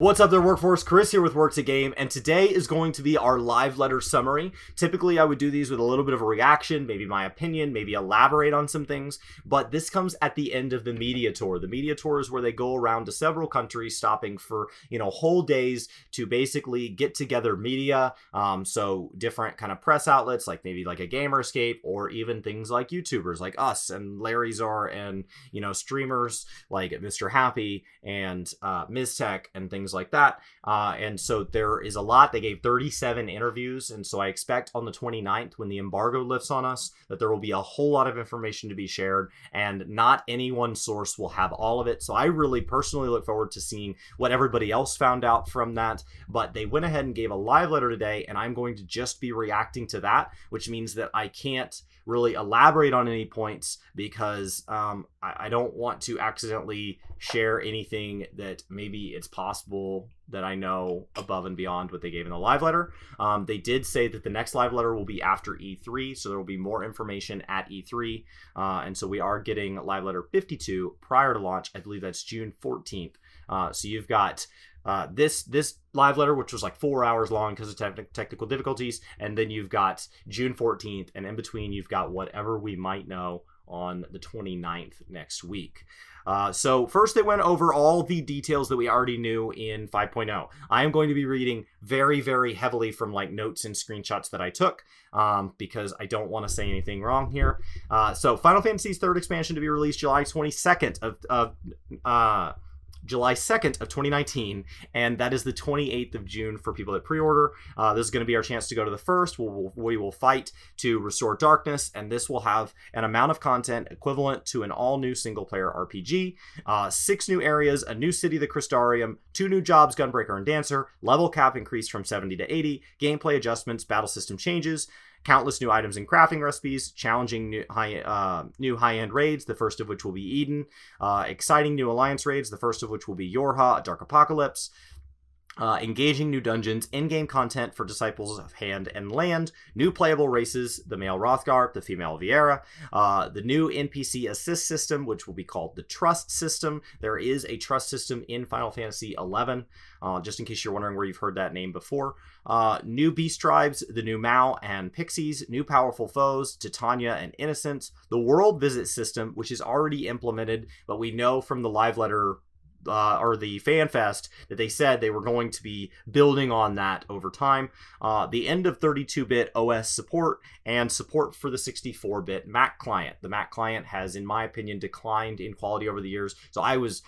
What's up there, Workforce? Chris here with Work to Game, and today is going to be our live letter summary. Typically, I would do these with a little bit of a reaction, maybe my opinion, maybe elaborate on some things, but this comes at the end of the media tour. The media tour is where they go around to several countries, stopping for, whole days to basically get together media, so different kind of press outlets, like maybe like a Gamerscape, or even things like YouTubers like us and Larry Czar, and, streamers like Mr. Happy and Ms. Tech and things like that. And so there is a lot. They gave 37 interviews, and so I expect on the 29th, when the embargo lifts on us, that there will be a whole lot of information to be shared, and not any one source will have all of it. So I really personally look forward to seeing what everybody else found out from that. But they went ahead and gave a live letter today, and I'm going to just be reacting to that, which means that I can't really elaborate on any points because I don't want to accidentally share anything that maybe it's possible that I know above and beyond what they gave in the live letter. They did say that the next live letter will be after E3, so there will be more information at E3. And so we are getting live letter 52 prior to launch. I believe that's June 14th. So you've got this live letter, which was like 4 hours long because of technical difficulties, and then you've got June 14th, and in between you've got whatever we might know on the 29th next week. So first they went over all the details that we already knew in 5.0. I am going to be reading very, very heavily from like notes and screenshots that I took because I don't want to say anything wrong here. So Final Fantasy's third expansion to be released July 22nd July 2nd of 2019, and that is the 28th of June for people that pre-order. This is going to be our chance to go to the first. We will fight to restore darkness, and this will have an amount of content equivalent to an all-new single-player RPG, 6 new areas, a new city, the Crystarium, 2 new jobs, Gunbreaker and Dancer, level cap increased from 70 to 80, gameplay adjustments, battle system changes, countless new items and crafting recipes, challenging new high-end raids, the first of which will be Eden, exciting new alliance raids, the first of which will be Yorha, a Dark Apocalypse, engaging new dungeons, in-game content for Disciples of Hand and Land, new playable races, the male Rothgar, the female Viera, the new NPC assist system, which will be called the Trust System. There is a Trust System in Final Fantasy XI, just in case you're wondering where you've heard that name before. New beast tribes, the new Mao and Pixies, new powerful foes, Titania and Innocence, the world visit system, which is already implemented, but we know from the live letter or the Fan Fest that they said they were going to be building on that over time. The end of 32-bit OS support and support for the 64-bit Mac client. The Mac client has, in my opinion, declined in quality over the years, so I was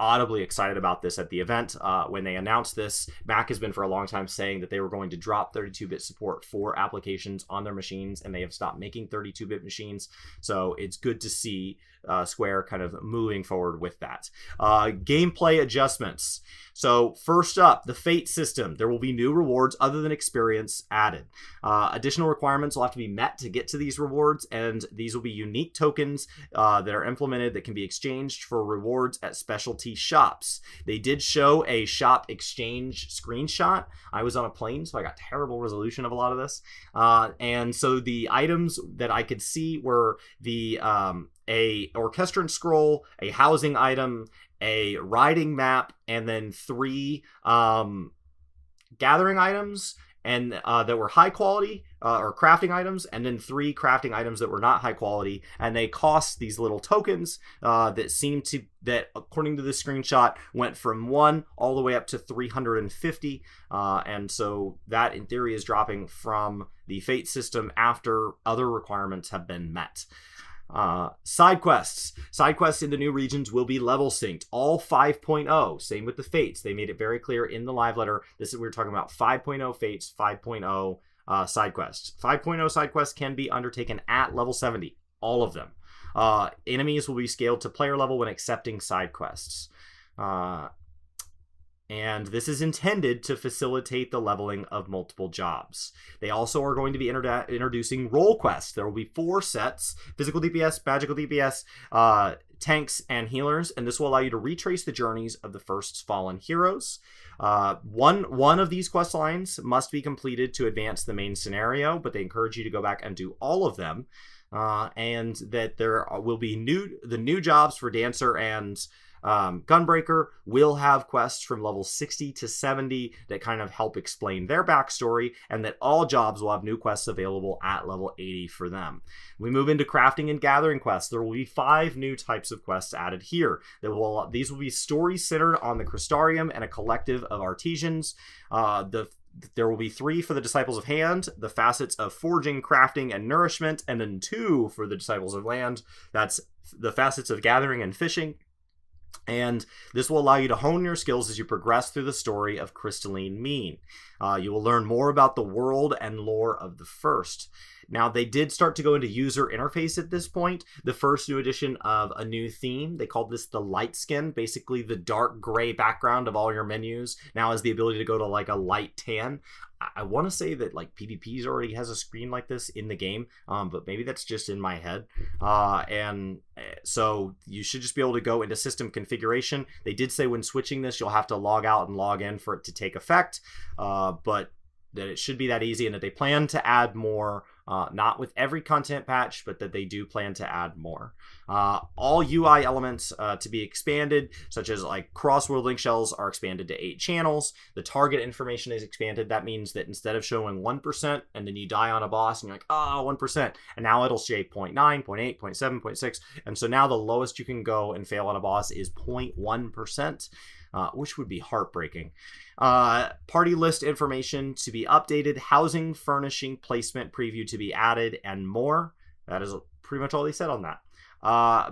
audibly excited about this at the event. When they announced this, Mac has been for a long time saying that they were going to drop 32-bit support for applications on their machines, and they have stopped making 32-bit machines, so it's good to see Square kind of moving forward with that. Gameplay adjustments. So first up, the Fate system. There will be new rewards other than experience added. Additional requirements will have to be met to get to these rewards, and these will be unique tokens that are implemented that can be exchanged for rewards at specialty shops. They did show a shop exchange screenshot. I was on a plane, so I got terrible resolution of a lot of this. And so the items that I could see were the a orchestrant scroll, a housing item, a riding map, and then 3 gathering items and that were high quality or crafting items, and then 3 crafting items that were not high quality, and they cost these little tokens that according to this screenshot went from 1 all the way up to 350, and so that in theory is dropping from the Fate system after other requirements have been met. Side quests in the new regions will be level synced, all 5.0. Same with the Fates. They made it very clear in the live letter. We're talking about 5.0 Fates, 5.0 side quests. 5.0 side quests can be undertaken at level 70, all of them. Enemies will be scaled to player level when accepting side quests. And this is intended to facilitate the leveling of multiple jobs. They also are going to be introducing role quests. There will be 4 sets: physical DPS, magical DPS, tanks, and healers, and this will allow you to retrace the journeys of the first fallen heroes. One of these quest lines must be completed to advance the main scenario, but they encourage you to go back and do all of them. And that there will be the new jobs for Dancer and Gunbreaker will have quests from level 60 to 70 that kind of help explain their backstory, and that all jobs will have new quests available at level 80 for them. We move into crafting and gathering quests. There will be 5 new types of quests added here. These will be stories centered on the Crystarium and a collective of artisans. There will be 3 for the Disciples of Hand, the facets of forging, crafting, and nourishment, and then 2 for the Disciples of Land. That's the facets of gathering and fishing. And this will allow you to hone your skills as you progress through the story of Crystalline Mean. You will learn more about the world and lore of the first. Now, they did start to go into user interface at this point. The first new edition of a new theme, they called this the light skin. Basically, the dark gray background of all your menus now has the ability to go to like a light tan. I want to say that like PvPs already has a screen like this in the game, but maybe that's just in my head. And so you should just be able to go into system configuration. They did say when switching this, you'll have to log out and log in for it to take effect, but that it should be that easy, and that they plan to add more, not with every content patch, but that they do plan to add more. All UI elements to be expanded, such as like cross-world link shells, are expanded to 8 channels. The target information is expanded. That means that instead of showing 1% and then you die on a boss and you're like, oh, 1%, and now it'll say 0.9, 0.8, 0.7, 0.6, and so now the lowest you can go and fail on a boss is 0.1%. Which would be heartbreaking. Party list information to be updated, housing, furnishing, placement preview to be added, and more. That is pretty much all they said on that.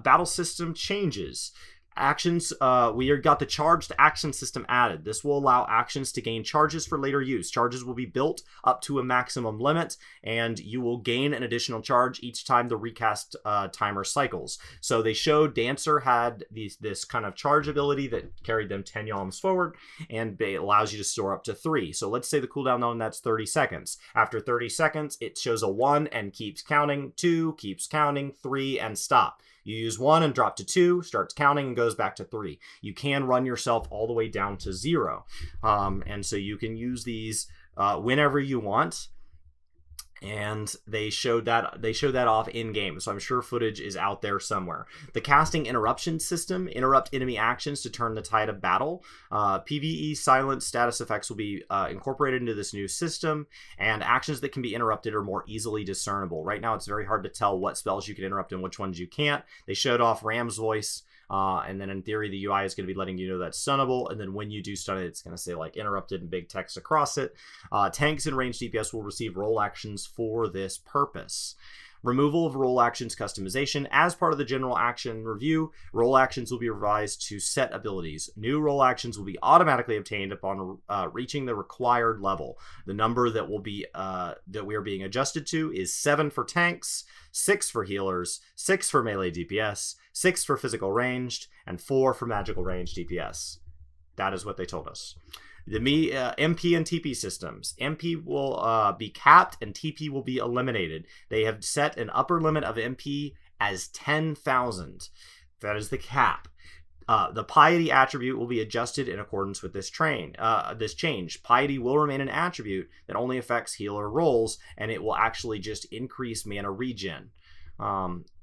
Battle system changes. Actions, we got the charged action system added. This will allow actions to gain charges for later use. Charges will be built up to a maximum limit, and you will gain an additional charge each time the recast timer cycles. So they showed Dancer had this kind of charge ability that carried them 10 yalms forward, and it allows you to store up to 3. So let's say the cooldown on that's 30 seconds. After 30 seconds, it shows a 1 and keeps counting, 2 keeps counting, 3 and stop. You use 1 and drop to 2, starts counting and goes back to 3. You can run yourself all the way down to 0. And so you can use these whenever you want. And they showed that off in game, so I'm sure footage is out there somewhere. The casting interruption system, interrupt enemy actions to turn the tide of battle. PvE silent status effects will be incorporated into this new system, and actions that can be interrupted are more easily discernible. Right now it's very hard to tell what spells you can interrupt and which ones you can't. They showed off Ram's voice, and then in theory the UI is going to be letting you know that's stunnable, and then when you do stun it, it's going to say like interrupted in big text across it. Tanks and ranged DPS will receive role actions for this purpose. Removal of role actions customization. As part of the general action review, role actions will be revised to set abilities. New role actions will be automatically obtained upon reaching the required level. The number that will be that we are being adjusted to is 7 for tanks, 6 for healers, 6 for melee DPS, 6 for physical ranged, and 4 for magical ranged DPS. That is what they told us. The MP and TP systems. MP will be capped and TP will be eliminated. They have set an upper limit of MP as 10,000. That is the cap. The piety attribute will be adjusted in accordance with this change. Piety will remain an attribute that only affects healer roles, and it will actually just increase mana regen.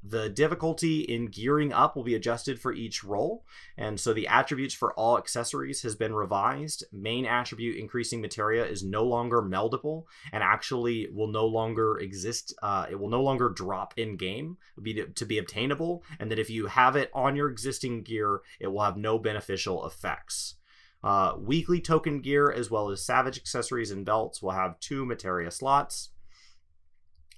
The difficulty in gearing up will be adjusted for each role, and so the attributes for all accessories has been revised. Main attribute increasing materia is no longer meldable and actually will no longer exist. It will no longer drop in game to be obtainable, and that if you have it on your existing gear, it will have no beneficial effects. Weekly token gear as well as savage accessories and belts will have 2 materia slots.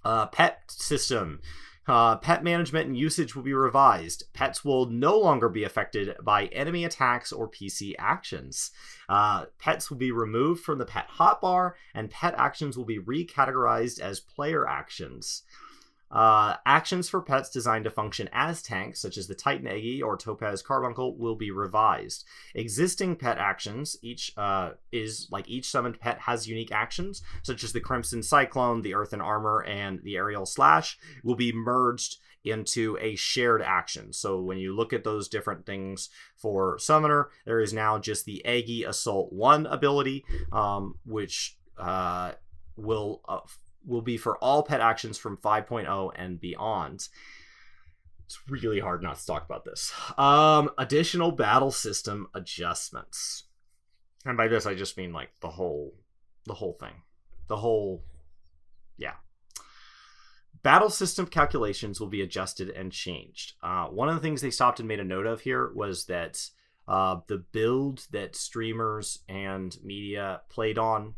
Pet system. Pet management and usage will be revised. Pets will no longer be affected by enemy attacks or PC actions. Pets will be removed from the pet hotbar, and pet actions will be recategorized as player actions. Actions for pets designed to function as tanks, such as the Titan Eggy or Topaz Carbuncle, will be revised. Existing pet actions, each summoned pet has unique actions, such as the Crimson Cyclone, the Earthen Armor, and the Aerial Slash, will be merged into a shared action. So when you look at those different things for Summoner, there is now just the Eggy Assault 1 ability, which will be for all pet actions from 5.0 and beyond. It's really hard not to talk about this. Additional battle system adjustments. And by this, I just mean like the whole thing. Yeah. Battle system calculations will be adjusted and changed. One of the things they stopped and made a note of here was that the build that streamers and media played on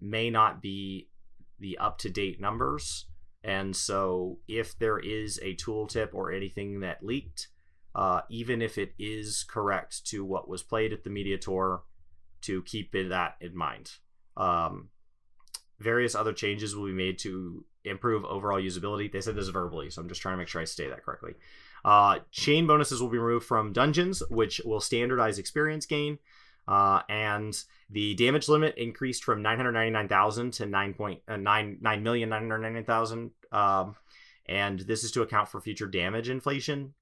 may not be the up-to-date numbers. And so if there is a tooltip or anything that leaked, even if it is correct to what was played at the media tour, to keep that in mind. Various other changes will be made to improve overall usability. They said this verbally, so I'm just trying to make sure I say that correctly. Chain bonuses will be removed from dungeons, which will standardize experience gain. And the damage limit increased from 999,000 to 9,999,000. And this is to account for future damage inflation.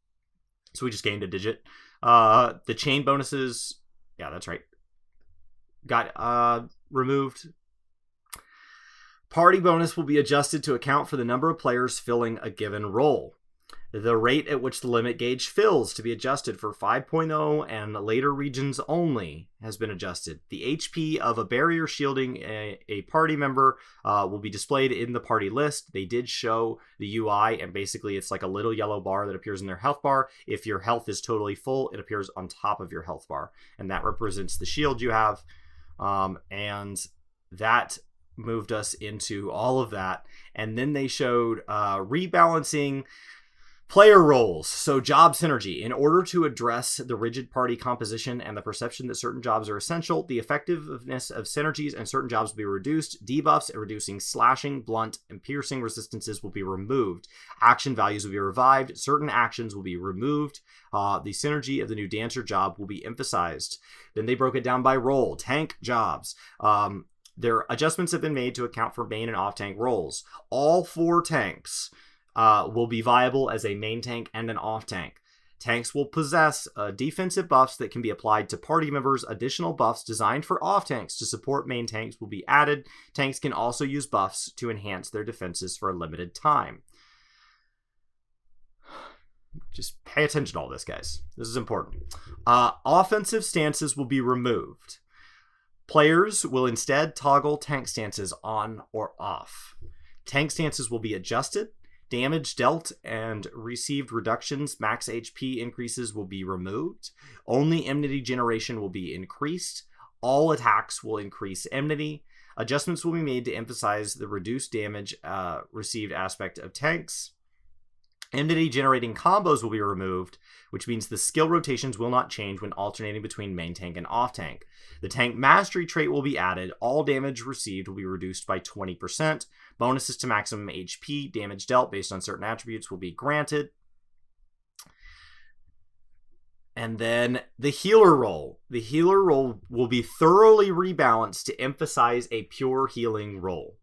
So we just gained a digit. The chain bonuses, yeah, that's right, got removed. Party bonus will be adjusted to account for the number of players filling a given role. The rate at which the limit gauge fills to be adjusted for 5.0 and later regions only has been adjusted. The HP of a barrier shielding a party member will be displayed in the party list. They did show the UI, and basically it's like a little yellow bar that appears in their health bar. If your health is totally full, it appears on top of your health bar, and that represents the shield you have. And that moved us into all of that. And then they showed rebalancing player roles, so job synergy. In order to address the rigid party composition and the perception that certain jobs are essential, the effectiveness of synergies and certain jobs will be reduced. Debuffs reducing slashing, blunt, and piercing resistances will be removed. Action values will be revived. Certain actions will be removed. The synergy of the new dancer job will be emphasized. Then they broke it down by role. Tank jobs. Their adjustments have been made to account for main and off-tank roles. All 4 tanks will be viable as a main tank and an off-tank. Tanks will possess defensive buffs that can be applied to party members. Additional buffs designed for off-tanks to support main tanks will be added. Tanks can also use buffs to enhance their defenses for a limited time. Just pay attention to all this, guys. This is important. Offensive stances will be removed. Players will instead toggle tank stances on or off. Tank stances will be adjusted. Damage dealt and received reductions, max HP increases will be removed. Only enmity generation will be increased. All attacks will increase enmity. Adjustments will be made to emphasize the reduced damage received aspect of tanks. Enmity generating combos will be removed, which means the skill rotations will not change when alternating between main tank and off tank. The tank mastery trait will be added. All damage received will be reduced by 20%. Bonuses to maximum HP, damage dealt based on certain attributes will be granted. And then the healer role. The healer role will be thoroughly rebalanced to emphasize a pure healing role.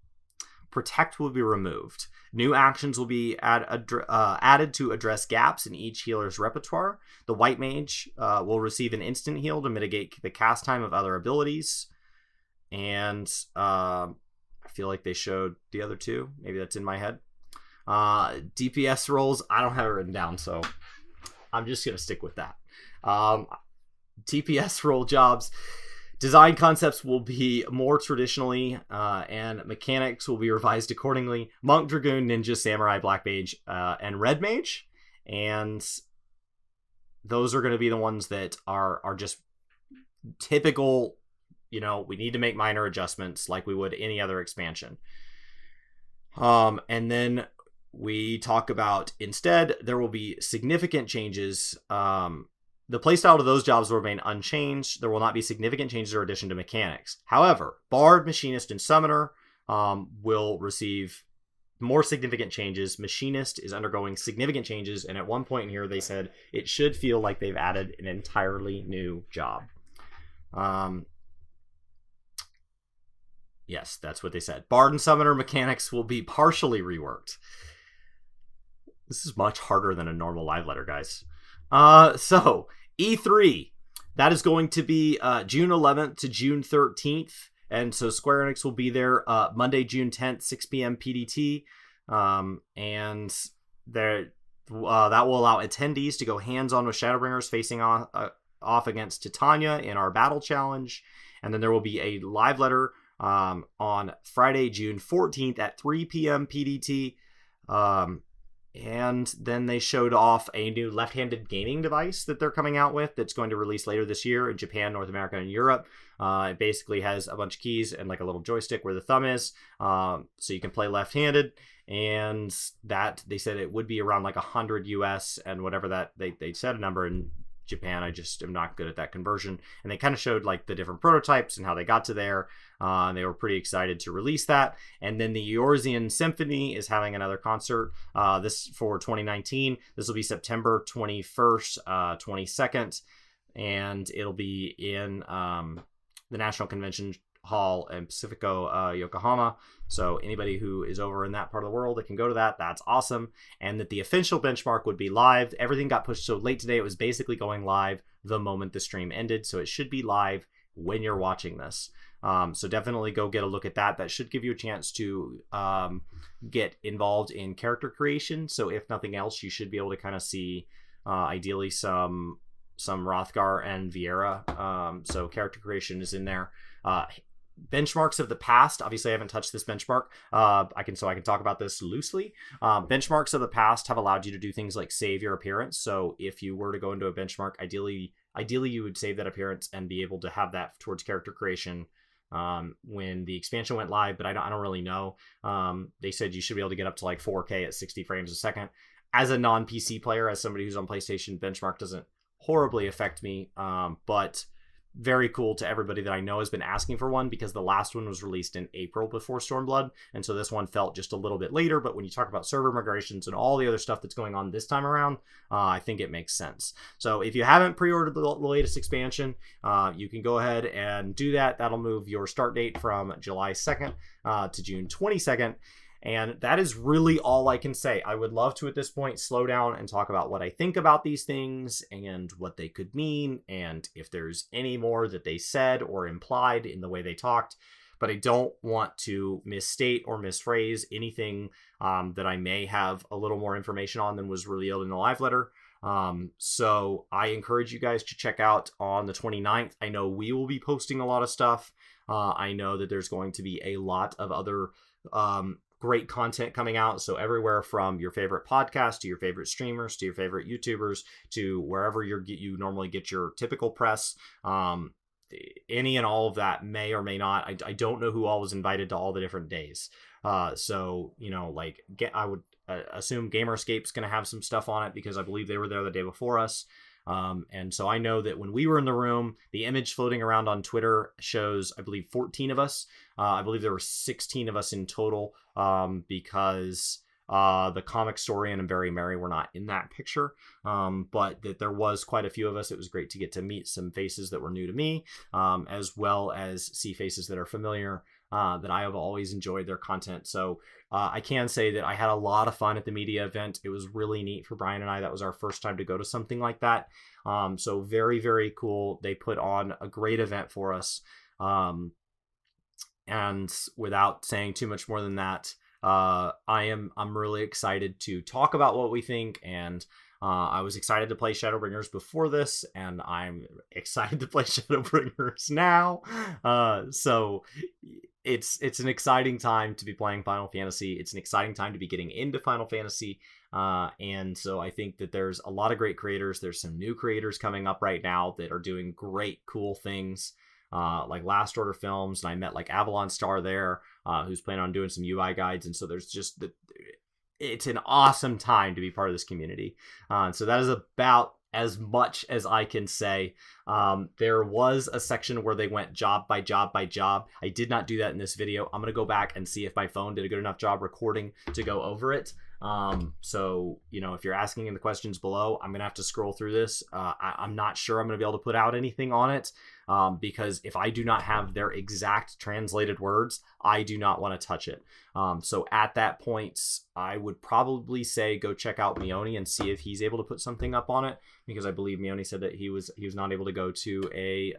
Protect will be removed. New actions will be added to address gaps in each healer's repertoire. The white mage will receive an instant heal to mitigate the cast time of other abilities. And I feel like they showed the other two. Maybe that's in my head. DPS roles, I don't have it written down, so I'm just going to stick with that. DPS role jobs. Design concepts will be more traditionally, and mechanics will be revised accordingly. Monk, Dragoon, Ninja, Samurai, Black Mage, and Red Mage. And those are going to be the ones that are just typical, we need to make minor adjustments like we would any other expansion. And then we talk about, instead, there will be significant changes. The playstyle of those jobs will remain unchanged. There will not be significant changes or addition to mechanics. However, Bard, Machinist, and Summoner will receive more significant changes. Machinist is undergoing significant changes, and at one point in here they said it should feel like they've added an entirely new job. Yes, that's what they said. Bard and Summoner mechanics will be partially reworked. This is much harder than a normal live letter, guys. So E3, that is going to be June 11th to June 13th. And so Square Enix will be there Monday, June 10th, 6 p.m. PDT. And That will allow attendees to go hands-on with Shadowbringers, facing off against Titania in our battle challenge. And then there will be a live letter on Friday, June 14th at 3 p.m. PDT. And then they showed off a new left-handed gaming device that they're coming out with that's going to release later this year in Japan, North America, and Europe. It basically has a bunch of keys and like a little joystick where the thumb is, so you can play left-handed. And that, they said it would be around like 100 US, and whatever that they said a number in Japan. I just am not good at that conversion. And they kind of showed like the different prototypes and how they got to there. And they were pretty excited to release that. And then the Eorzean Symphony is having another concert this for 2019. This will be September 21st, 22nd, and it'll be in the National Convention Hall in Pacifico, Yokohama. So anybody who is over in that part of the world that can go to that, that's awesome. And that the official benchmark would be live. Everything got pushed so late today, it was basically going live the moment the stream ended. So it should be live when you're watching this. So definitely go get a look at that. That should give you a chance to get involved in character creation. So if nothing else, you should be able to kind of see ideally some Rothgar and Vieira. So character creation is in there. Benchmarks of the past, obviously I haven't touched this benchmark. I can talk about this loosely. Benchmarks of the past have allowed you to do things like save your appearance. So if you were to go into a benchmark, ideally you would save that appearance and be able to have that towards character creation when the expansion went live, but I don't really know. They said you should be able to get up to like 4K at 60 frames a second. As a non-PC player, as somebody who's on PlayStation, benchmark doesn't horribly affect me, but very cool to everybody that I know has been asking for one, because the last one was released in April before Stormblood, and so this one felt just a little bit later. But when you talk about server migrations and all the other stuff that's going on this time around, I think it makes sense. So if you haven't pre-ordered the latest expansion, you can go ahead and do that. That'll move your start date from July 2nd to June 22nd. And that is really all I can say. I would love to, at this point, slow down and talk about what I think about these things and what they could mean, and if there's any more that they said or implied in the way they talked. But I don't want to misstate or misphrase anything that I may have a little more information on than was revealed in the live letter. So I encourage you guys to check out on the 29th. I know we will be posting a lot of stuff. I know that there's going to be a lot of other great content coming out. So everywhere from your favorite podcast to your favorite streamers to your favorite YouTubers to wherever you normally get your typical press, any and all of that may or may not. I don't know who all was invited to all the different days. So, I would assume Gamerscape's going to have some stuff on it, because I believe they were there the day before us. And so I know that when we were in the room, the image floating around on Twitter shows, I believe, 14 of us. I believe there were 16 of us in total, because the comic story and Very Merry were not in that picture. But that there was quite a few of us. It was great to get to meet some faces that were new to me, as well as see faces that are familiar, that I have always enjoyed their content. So I can say that I had a lot of fun at the media event. It was really neat for Bryan and I. That was our first time to go to something like that. So very, very cool. They put on a great event for us. And without saying too much more than that, I'm really excited to talk about what we think. And I was excited to play Shadowbringers before this, and I'm excited to play Shadowbringers now. So it's an exciting time to be playing Final Fantasy. It's an exciting time to be getting into Final Fantasy. And so I think that there's a lot of great creators. There's some new creators coming up right now that are doing great, cool things, like Last Order Films. And I met like Avalon Star there, who's planning on doing some UI guides. And so there's just it's an awesome time to be part of this community. So that is about as much as I can say. There was a section where they went job by job by job. I did not do that in this video. I'm going to go back and see if my phone did a good enough job recording to go over it. So, if you're asking in the questions below, I'm going to have to scroll through this. I'm not sure I'm going to be able to put out anything on it, because if I do not have their exact translated words, I do not want to touch it. So at that point, I would probably say go check out Mione and see if he's able to put something up on it, because I believe Mione said that he was not able to go to a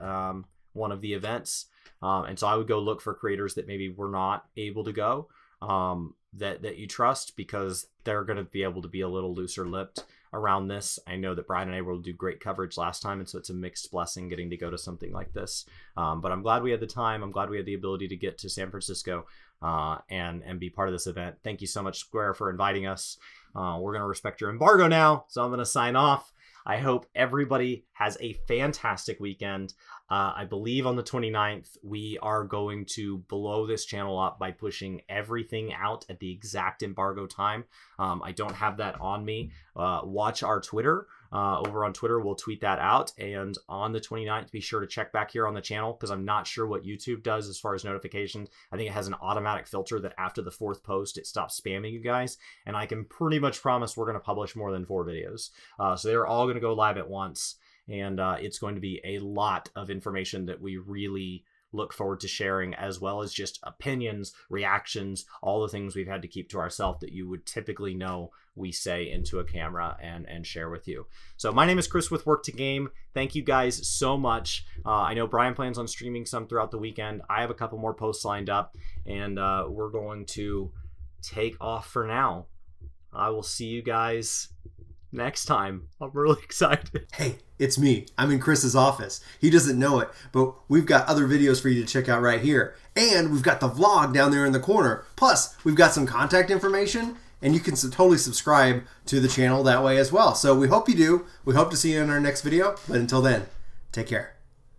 one of the events. And so I would go look for creators that maybe were not able to go. that you trust, because they're going to be able to be a little looser lipped around this. I know that Bryan and I were able to do great coverage last time, and so it's a mixed blessing getting to go to something like this. But I'm glad we had the time. I'm glad we had the ability to get to San Francisco and be part of this event. Thank you so much, Square, for inviting us. We're going to respect your embargo now, so I'm going to sign off. I hope everybody has a fantastic weekend. I believe on the 29th, we are going to blow this channel up by pushing everything out at the exact embargo time. I don't have that on me. Watch our Twitter. Over on Twitter, we'll tweet that out. And on the 29th, be sure to check back here on the channel, because I'm not sure what YouTube does as far as notifications. I think it has an automatic filter that after the 4th post, it stops spamming you guys. And I can pretty much promise we're going to publish more than 4 videos. So they're all going to go live at once. And it's going to be a lot of information that we really look forward to sharing, as well as just opinions, reactions, all the things we've had to keep to ourselves that you would typically know we say into a camera and share with you. So my name is Chris with Work to Game. Thank you guys so much. I know Bryan plans on streaming some throughout the weekend. I have a couple more posts lined up, and we're going to take off for now. I will see you guys next time. I'm really excited. Hey, it's me. I'm in Chris's office. He doesn't know it, but we've got other videos for you to check out right here. And we've got the vlog down there in the corner. Plus, we've got some contact information, and you can totally subscribe to the channel that way as well. So we hope you do. We hope to see you in our next video. But until then, take care.